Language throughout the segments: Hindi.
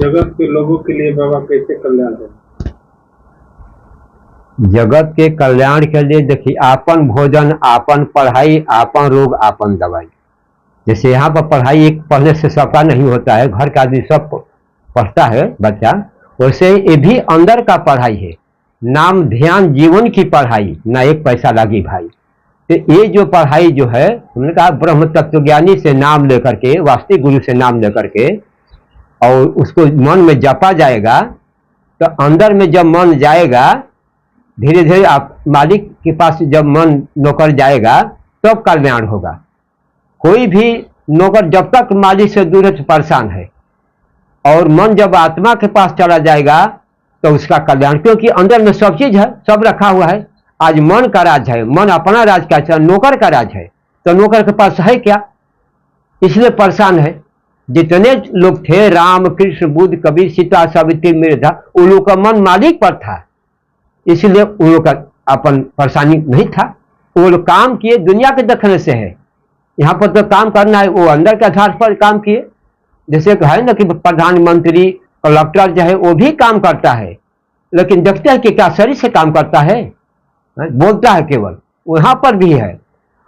जगत के लोगों के लिए बाबा कैसे कल्याण है? जगत के कल्याण के लिए देखिए, आपन भोजन, आपन पढ़ाई, आपन रोग, आपन दवाई। जैसे यहाँ पर पढ़ाई एक पढ़ने से सबका नहीं होता है, घर का आदमी सब पढ़ता है बच्चा, वैसे ये भी अंदर का पढ़ाई है। नाम ध्यान जीवन की पढ़ाई, ना एक पैसा लगी भाई। तो ये जो पढ़ाई जो है, हमने कहा ब्रह्म तत्वज्ञानी से नाम लेकर के, वास्तविक गुरु से नाम लेकर के, और उसको मन में जपा जाएगा, तो अंदर में जब मन जाएगा, धीरे धीरे आप मालिक के पास जब मन नौकर जाएगा तब कल्याण होगा। कोई भी नौकर जब तक मालिक से दूर है तो परेशान है, और मन जब आत्मा के पास चला जाएगा तो उसका कल्याण, क्योंकि अंदर में सब चीज है, सब रखा हुआ है। आज मन का राज है, मन अपना राज का, नौकर का राज है, तो नौकर के पास है क्या, इसलिए परेशान है। जितने लोग थे, राम कृष्ण बुद्ध कबीर सीता सावित्री मिर्जा, उन लोग का मन मालिक पर था, इसलिए उन लोग का अपन परेशानी नहीं था। वो लोग काम किए, दुनिया के देखने से है, यहाँ पर तो काम करना है, वो अंदर के आधार पर काम किए। जैसे है ना कि प्रधानमंत्री कलेक्टर जो है वो भी काम करता है, लेकिन देखते हैं कि क्या शरीर से काम करता है, बोलता है केवल, वहां पर भी है।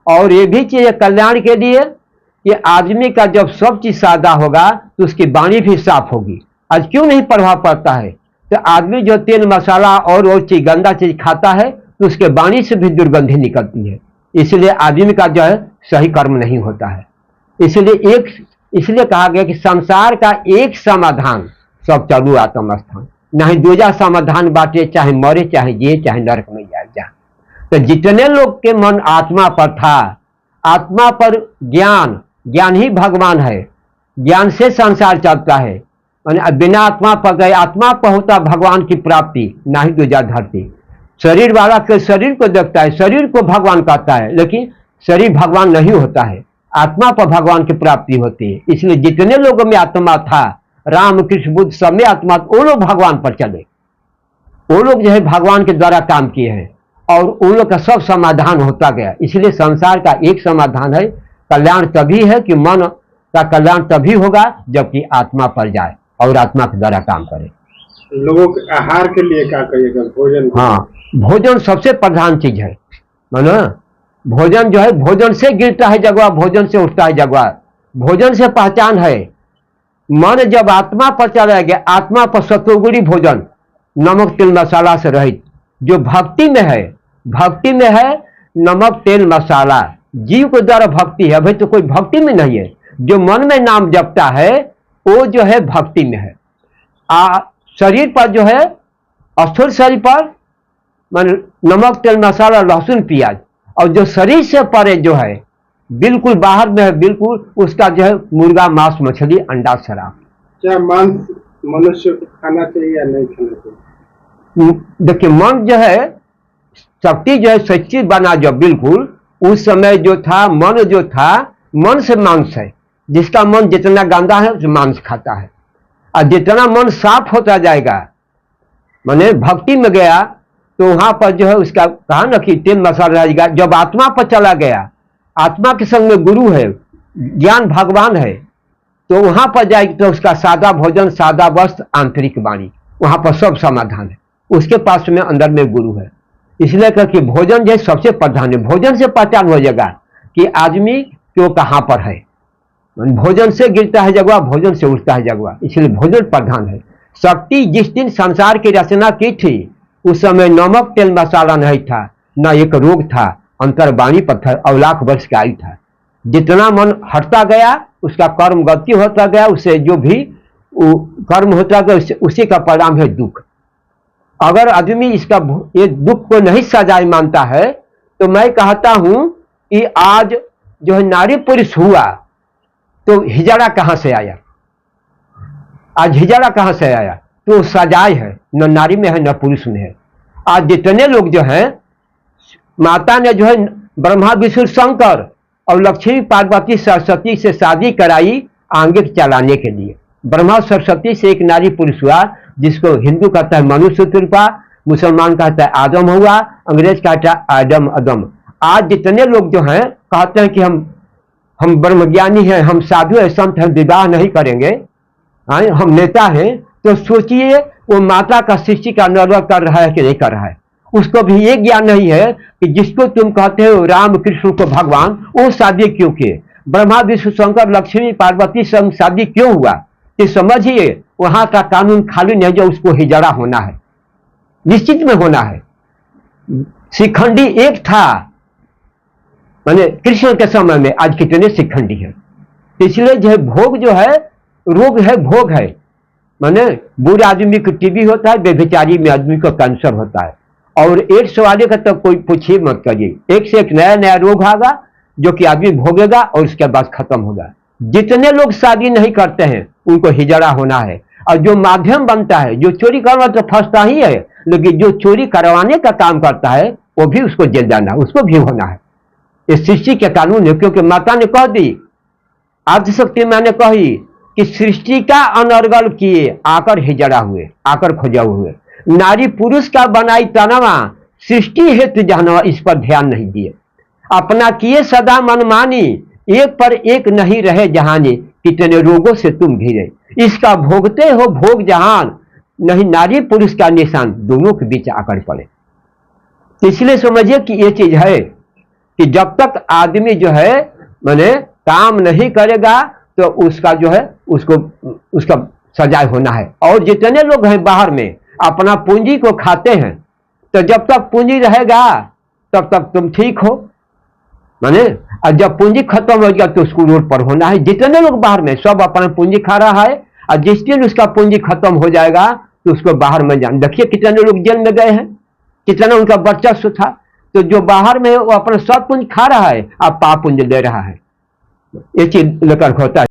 और ये भी चीज कल्याण के लिए कि आदमी का जब सब चीज सादा होगा तो उसकी वाणी भी साफ होगी। आज क्यों नहीं प्रभाव पड़ता है? तो आदमी जो तेल मसाला और चीज गंदा चीज खाता है तो उसके वाणी से भी दुर्गंधी निकलती है, इसलिए आदमी का जो है सही कर्म नहीं होता है। इसलिए कहा गया कि संसार का एक समाधान, सब चलू आत्म स्थान, नहीं दूजा समाधान बाटे, चाहे मरे चाहे जिए चाहे नरक में जाए। तो जितने लोग के मन आत्मा पर था, आत्मा पर ज्ञान, ज्ञान ही भगवान है, ज्ञान से संसार चलता है। बिना आत्मा पर गए, आत्मा पर होता भगवान की प्राप्ति, ना ही दूजा धरती। शरीर वाला के शरीर को देखता है, शरीर को भगवान कहता है, लेकिन शरीर भगवान नहीं होता है, आत्मा पर भगवान की प्राप्ति होती है। इसलिए जितने लोगों में आत्मा था, राम कृष्ण बुद्ध सब में आत्मा, वो लोग भगवान पर चले, वो लोग जो है भगवान के द्वारा काम किए हैं, और उन लोग का सब समाधान होता गया। इसलिए संसार का एक समाधान है, कल्याण तभी है कि मन का कल्याण तभी होगा जबकि आत्मा पर जाए और आत्मा के द्वारा काम करे। लोगों के आहार के लिए क्या करिएगा? भोजन? हाँ, भोजन सबसे प्रधान चीज है, मानो भोजन जो है, भोजन से गिरता है जगवा, भोजन से उठता है जगवा, भोजन से पहचान है। मन जब आत्मा पर चला गया, आत्मा पर सत्वगुणी भोजन, नमक तेल मसाला से रहित, जो भक्ति में है, भक्ति में है नमक तेल मसाला, जीव के द्वारा भक्ति है। अभी तो कोई भक्ति में नहीं है, जो मन में नाम जपता है वो जो है भक्ति में है। शरीर पर जो है, स्थूल शरीर पर नमक तेल मसाला लहसुन प्याज, और जो शरीर से परे जो है, बिल्कुल बाहर में है, बिल्कुल उसका जो है मुर्गा मांस मछली अंडा शराब। क्या मांस मनुष्य को खाना चाहिए या नहीं खाना चाहिए? देखिए, मन जो है, शक्ति जो है सच्ची बना जो बिल्कुल, उस समय जो था, मन जो था, मन से मांस है। जिसका मन जितना गंदा है उस मांस खाता है, और जितना मन साफ होता जाएगा, माने भक्ति में गया, तो वहां पर जो है उसका कहा ना कि तेल मसाला रहेगा। जब आत्मा पर चला गया, आत्मा के संग में गुरु है, ज्ञान भगवान है, तो वहां पर जाएगी तो उसका सादा भोजन, सादा वस्त्र, आंतरिक वाणी, वहां पर सब समाधान है। उसके पास में अंदर में गुरु है। इसलिए कि भोजन जो सबसे प्रधान है, भोजन से पहचान हो जाएगा कि आदमी क्यों कहां पर है। भोजन से गिरता है जगवा, भोजन से उठता है जगवा, इसलिए भोजन प्रधान है। शक्ति जिस दिन संसार की रचना की थी, उस समय नमक तेल मसाला नहीं था, न एक रोग था, अंतर्वाणी पत्थर, और लाख वर्ष का आयु था। जितना मन हटता गया, उसका कर्म गति होता गया, उससे जो भी कर्म होता गया, उसी का परिणाम है दुख। अगर आदमी इसका ये दुख को नहीं सजाए मानता है, तो मैं कहता हूं कि आज जो है नारी पुरुष हुआ, तो हिजड़ा कहां से आया? आज हिजड़ा कहां से आया? तो सजाए है, न नारी में है न पुरुष में है। आज जितने लोग जो हैं, माता ने जो है ब्रह्मा विष्णु शंकर और लक्ष्मी पार्वती सरस्वती से शादी कराई आगे चलाने के लिए। ब्रह्मा सरस्वती से एक नारी पुरुष हुआ, जिसको हिंदू कहता है मनुष्य रूपा, मुसलमान कहता है आदम हुआ, अंग्रेज कहता है आदम अदम। आज जितने लोग जो हैं कहते हैं कि हम ब्रह्मज्ञानी हैं, हम साधु हैं, संत हैं, विवाह नहीं करेंगे, हम नेता हैं, तो सोचिए वो माता का सृष्टि का निर्वहन कर रहा है कि नहीं कर रहा है। उसको भी ये ज्ञान नहीं है कि जिसको तुम कहते हो राम कृष्ण को भगवान, वो शादी क्यों किए, ब्रह्मा विष्णु शंकर लक्ष्मी पार्वती संग शादी क्यों हुआ, कि समझिए वहां का कानून खाली नहीं जो उसको हिजड़ा होना है, निश्चित में होना है। शिखंडी एक था, माने कृष्ण के समय में, आज कितने शिखंडी है। इसलिए जो है भोग जो है रोग है, भोग है। माने बूढ़े आदमी को टीबी होता है, बेविचारी में आदमी को कैंसर होता है, और एड्स वाले का तो कोई पूछिए मत करिए। एक से एक नया नया रोग आएगा जो कि आदमी भोगेगा और उसके बाद खत्म होगा। जितने लोग शादी नहीं करते हैं उनको हिजड़ा होना है, और जो माध्यम बनता है, जो चोरी करवा तो फंसता ही है, लेकिन जो चोरी करवाने का काम करता है वो भी उसको जेल जाना, उसको भी होना है। इस सृष्टि के कानून है, क्योंकि माता ने कह दी, आदिशक्ति मैंने कही कि सृष्टि का अनर्गल किए आकर हिजड़ा हुए, आकर खोजा हुए। नारी पुरुष का बनाई तनवा, सृष्टि हेतु जानवा, इस पर ध्यान नहीं दिए। अपना किए सदा मनमानी, एक पर एक नहीं रहे जहानी, कितने रोगों से तुम घिरे। इसका भोगते हो भोग जहान, नहीं नारी पुरुष का निशान दोनों के बीच आकर पड़े। इसलिए समझिए कि ये चीज है कि जब तक आदमी जो है माने काम नहीं करेगा तो उसका जो है उसका सजाए होना है। और जितने लोग हैं बाहर में अपना पूंजी को खाते हैं, तो जब तक पूंजी रहेगा तब तक तुम ठीक हो, माने और जब पूंजी खत्म हो गया तो उसको रोड पर होना है। जितने लोग बाहर में सब अपना पूंजी खा रहा है, और जिस दिन उसका पूंजी खत्म हो जाएगा तो उसको बाहर में जान। देखिए कितने लोग जेल में गए हैं, कितना उनका वर्चस्व था। तो जो बाहर में वो अपना सब पूंजी खा रहा है, अब पाप पुंज ले रहा है। ये चीज लेकर होता है।